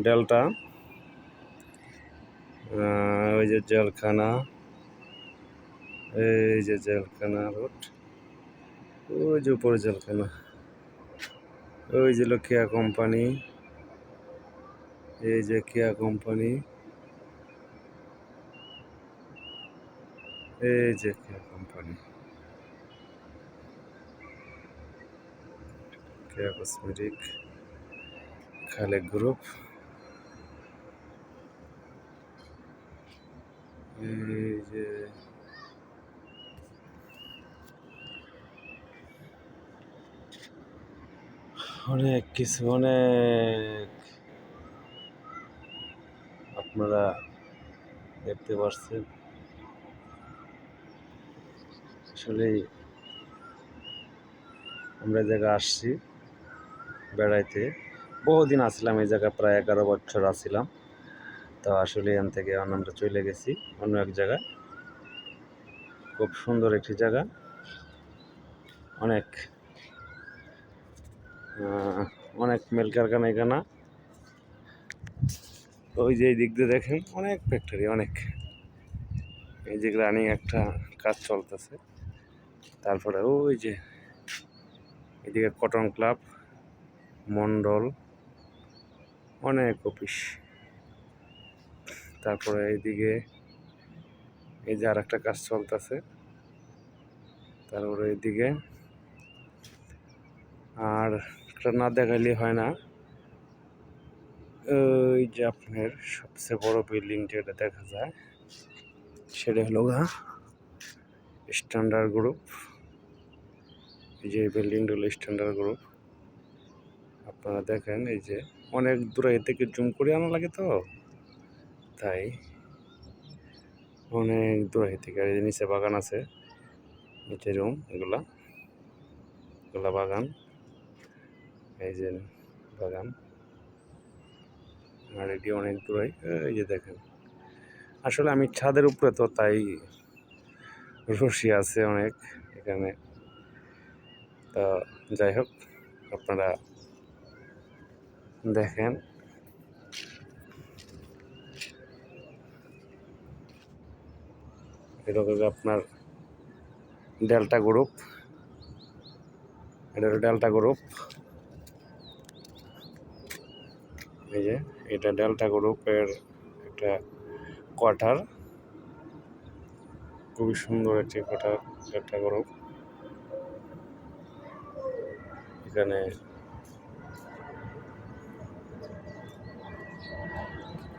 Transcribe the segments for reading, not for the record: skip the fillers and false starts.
Delta, ওই যে জেলখানা, এই যে জেলখানা রোড, ওই যে উপরে জেলখানা, ওই যে কেয়া কোম্পানি, এই যে কেয়া কোম্পানি, এই যে কেয়া কোম্পানি, কেয়া কসমেটিক, খালেক গ্রুপ, এই যে অনেক কিছু, অনেক আপনারা দেখতে পাচ্ছেন। আসলে আমরা জায়গায় আসছি বেড়াইতে, বহুদিন আসলাম এই জায়গায়, প্রায় 11 বছর আসছিলাম। তো আসলে এখান থেকে আমরা চলে গেছি অন্য এক জায়গায়। খুব সুন্দর একটি জায়গা, অনেক অনেক মেল কারখানা এখানে। ওই যে এই দিক দিয়ে দেখেন অনেক ফ্যাক্টরি, অনেক, এই যে রানিং একটা কাজ চলতেছে। তারপরে ওই যে এদিকে কটন ক্লাব, মন্ডল, অনেক অফিস। তারপরে এইদিকে এই যে আর একটা কাজ চলতেছে। তারপরে এইদিকে আর না দেখাইলে হয় না, ওই যে আপনার সবচেয়ে বড় বিল্ডিং যেটা দেখা যায় সেটা হলো স্ট্যান্ডার্ড গ্রুপ। এই যে বিল্ডিংটা হলো স্ট্যান্ডার্ড গ্রুপ। আপনারা দেখেন এই যে অনেক দূরে থেকে জুম করে আনা লাগে, তো তাই অনেক দূরে থেকে। আর এই নিচে বাগান আছে, নিচে রুম, এগুলা বাগান, এই যে বাগান। আর এটি অনেক দূরে, এই যে দেখেন। আসলে আমি ছাদের উপরে, তো তাই রশি আছে অনেক এখানে। তো যাই হোক, আপনারা দেখেন। এটা হলো আপনার ডেল্টা গ্রুপ, এটা হলো ডেল্টা গ্রুপ। এই যে এটা ডেল্টা গ্রুপের একটা কোয়ার্টার, খুবই সুন্দর একটি কোয়ার্টার, ডেল্টা গ্রুপ। এখানে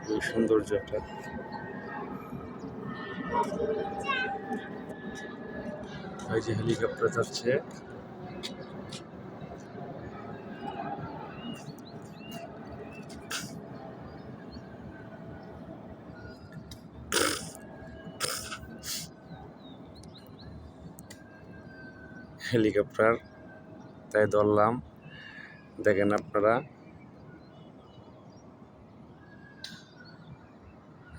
খুবই সৌন্দর্য একটা। এই যে হেলিকপ্টার যাচ্ছে, হেলিকপ্টার, তাই ধরলাম। দেখেন আপনারা,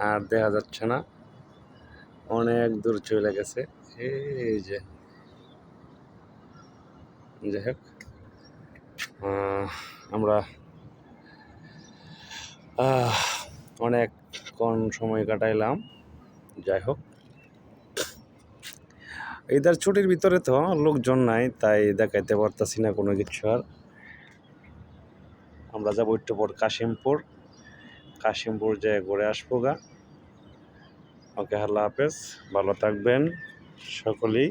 আর দেখা যাচ্ছে না, অনেক দূর চলে গেছে। এই যে যাই হোক, আমরা অনেক কম সময় কাটাইলাম। যাই হোক, ঈদের ছুটির ভিতরে তো লোকজন নাই, তাই দেখাইতে পারতাছি না কোনো কিছু। আর আমরা যাবো একটু পর কাশিমপুর, কাশিমপুর যেয়ে ঘুরে আসবো গা। ওকে, আল্লাহ হাফেজ, ভালো থাকবেন সকলেই।